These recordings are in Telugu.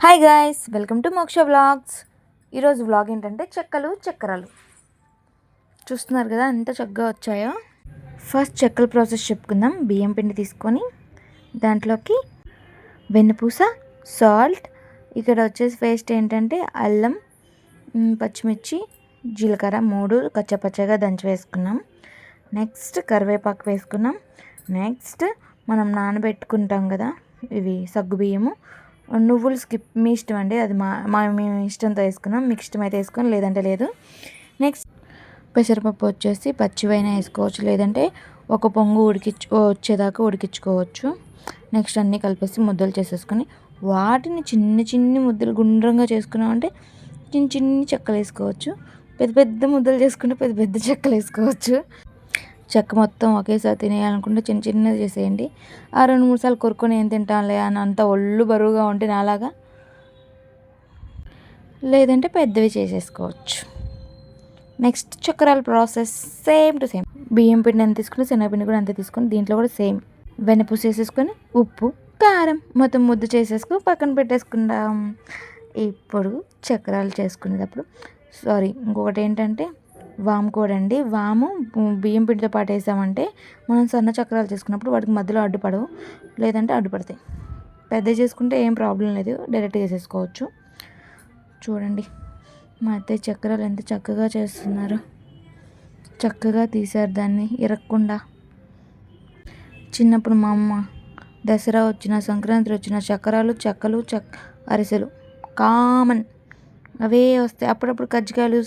హాయ్ గాయ్స్, వెల్కమ్ టు మోక్ష వ్లాగ్స్. ఈరోజు వ్లాగ్ ఏంటంటే చెక్కలు చక్రాలు చూస్తున్నారు కదా, ఎంత చక్కగా వచ్చాయో. ఫస్ట్ చెక్కల ప్రాసెస్ చెప్పుకుందాం. బియ్యం పిండి తీసుకొని దాంట్లోకి వెన్నపూస, సాల్ట్, ఇక్కడ వచ్చేసి పేస్ట్ ఏంటంటే అల్లం, పచ్చిమిర్చి, జీలకర్ర 3 కచ్చపచ్చగా దంచి వేసుకున్నాం. నెక్స్ట్ కరివేపాకు వేసుకున్నాం. నెక్స్ట్ మనం నానబెట్టుకుంటాం కదా ఇవి సగ్గుబియ్యము, నువ్వులు స్కిప్, మీ ఇష్టం అండి, అది మీ ఇష్టంతో వేసుకున్నాం. మీకు ఇష్టమైతే వేసుకొని, లేదంటే లేదు. నెక్స్ట్ పెసరపప్పు వచ్చేసి పచ్చివైనా వేసుకోవచ్చు, లేదంటే ఒక పొంగు వచ్చేదాకా ఉడికించుకోవచ్చు. నెక్స్ట్ అన్నీ కలిపేసి ముద్దలు చేసేసుకొని వాటిని చిన్న చిన్ని ముద్దలు గుండ్రంగా చేసుకున్నామంటే చిన్న చిన్ని చెక్కలు వేసుకోవచ్చు. పెద్ద పెద్ద ముద్దలు చేసుకుంటే పెద్ద పెద్ద చెక్కలు వేసుకోవచ్చు. చెక్క మొత్తం ఒకేసారి తినేయాలనుకుంటే చిన్న చిన్నది చేసేయండి. ఆ 2-3 సార్లు కొరుక్కొని ఏం తింటానులే అని అంత ఒళ్ళు బరువుగా ఉంటే నాలాగా, లేదంటే పెద్దవి చేసేసుకోవచ్చు. నెక్స్ట్ చక్రాల ప్రాసెస్ సేమ్ టు సేమ్. బియ్యం పిండి ఎంత తీసుకుని శనగపిండి కూడా అంతే తీసుకొని దీంట్లో కూడా సేమ్ వెన్నపూస వేసేసుకొని ఉప్పు, కారం మొత్తం ముద్ద చేసేసుకొని పక్కన పెట్టేసుకుందాం. ఇప్పుడు చక్రాలు చేసుకునేటప్పుడు ఇంకొకటి ఏంటంటే వాము కూడా అండి. వాము బియ్యం పిండితో పాటు వేసామంటే మనం సన్న చక్రాలు చేసుకున్నప్పుడు వాటికి మధ్యలో అడ్డుపడవు, లేదంటే అడ్డుపడతాయి. పెద్ద చేసుకుంటే ఏం ప్రాబ్లం లేదు, డైరెక్ట్గా వేసేసుకోవచ్చు. చూడండి మా అత్తయ్య చక్రాలు ఎంత చక్కగా చేస్తున్నారు. చక్కగా తీశారు దాన్ని ఇరక్కుండా. చిన్నప్పుడు మా అమ్మ దసరా వచ్చిన, సంక్రాంతి వచ్చిన చెక్కలు అరిసెలు కామన్, అవే వస్తాయి. అప్పుడప్పుడు కజ్జికాయలు,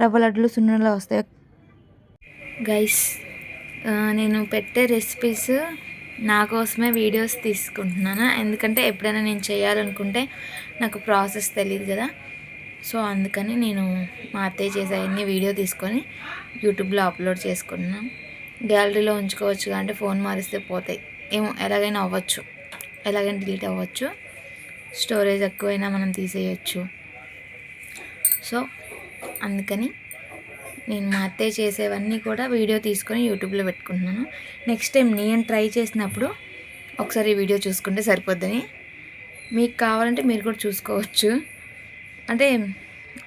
రవ్వ లడ్డులు, సున్నుండలు వస్తాయి. గైస్, నేను పెట్టే రెసిపీస్ నా కోసమే వీడియోస్ తీసుకుంటున్నాను. ఎందుకంటే ఎప్పుడైనా నేను చేయాలనుకుంటే నాకు ప్రాసెస్ తెలియదు కదా, సో అందుకని నేను మా అత్తయ్య చేసే అన్ని వీడియో తీసుకొని యూట్యూబ్లో అప్లోడ్ చేసుకున్నాను. గ్యాలరీలో ఉంచుకోవచ్చు, అంటే ఫోన్ మారిస్తే పోతాయి. ఏమో ఎలాగైనా అవ్వచ్చు, ఎలాగైనా డిలీట్ అవ్వచ్చు, స్టోరేజ్ ఎక్కువైనా మనం తీసేయచ్చు. సో అందుకని నేను మా అత్తయ్య చేసేవన్నీ కూడా వీడియో తీసుకొని యూట్యూబ్లో పెట్టుకుంటున్నాను. నెక్స్ట్ టైం నేను ట్రై చేసినప్పుడు ఒకసారి వీడియో చూసుకుంటే సరిపోద్దని. మీకు కావాలంటే మీరు కూడా చూసుకోవచ్చు. అంటే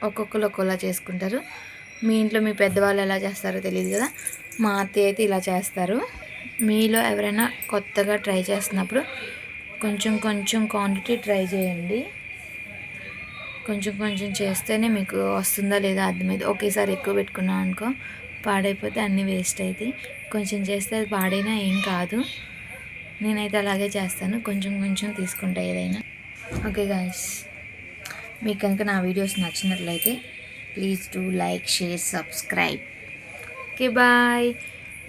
ఒక్కొక్కరు ఒక్కోలా చేసుకుంటారు. మీ ఇంట్లో మీ పెద్దవాళ్ళు ఎలా చేస్తారో తెలియదు కదా, మా అత్తయ్య అయితే ఇలా చేస్తారు. మీలో ఎవరైనా కొత్తగా ట్రై చేస్తున్నప్పుడు కొంచెం కొంచెం క్వాంటిటీ ట్రై చేయండి. కొంచెం కొంచెం చేస్తేనే మీకు వస్తుందా లేదా అర్థమైంది. ఒకేసారి ఎక్కువ పెట్టుకున్నాం అనుకో పాడైపోతే అన్నీ వేస్ట్ అవుతాయి. కొంచెం చేస్తే అది పాడైనా ఏం కాదు. నేనైతే అలాగే చేస్తాను, కొంచెం కొంచెం తీసుకుంటా ఏదైనా. ఓకే గాయ్స్, మీకు కనుక నా వీడియోస్ నచ్చినట్లయితే please do like, share, subscribe. Okay bye.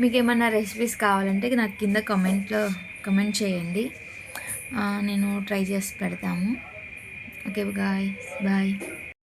మీకు ఏమన్నా రెసిపీస్ కావాలంటే నాకు కింద కమెంట్ చేయండి, నేను ట్రై చేసి పెడతాము. Okay guys, bye.